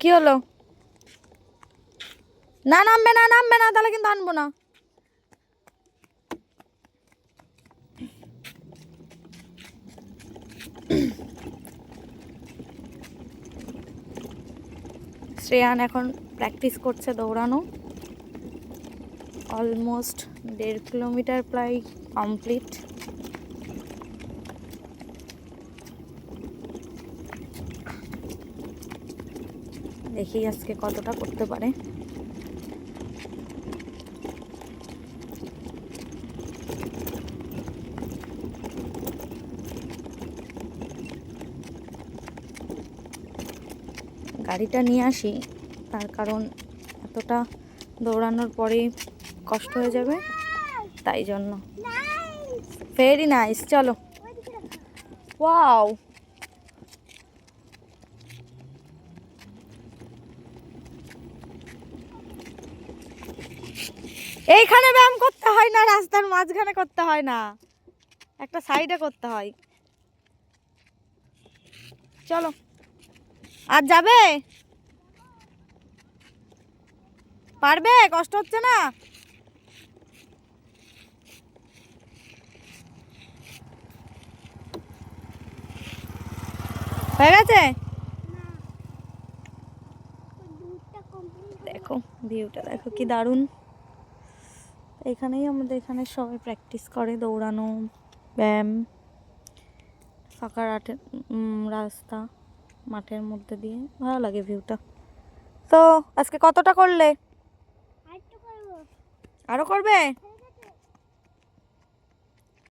কি হলো? না নামবে না, নামবে না, তাহলে কিন্তু আনবো না। শ্রেয়ান এখন প্র্যাকটিস করছে দৌড়ানো। অলমোস্ট 1.5 কিলোমিটার প্রায় কমপ্লিট। দেখি আজকে কতটা করতে পারে। গাড়িটা নিয়ে আসি, তার কারণ এতটা দৌড়ানোর পরে কষ্ট হয়ে যাবে, তাই জন্য। ভেরি নাইস, চলো। ওয়াও, এইখানে ব্যায়াম করতে হয় না, রাস্তার মাঝখানে করতে হয় না, একটা সাইডে করতে হয়। চলো, আর যাবে? পারবে? কষ্ট হচ্ছে না? হয়ে গেছে? দেখো ভিউটা, দেখো কি দারুণ। এখানেই আমাদের এখানে সবাই প্র্যাকটিস করে দৌড়ানো, ব্যায়াম। ফাঁকা রাস্তা, মাঠের মধ্যে দিয়ে ভালো লাগে ভিউটা। তো আজকে কতটা করলে? আরো করবে?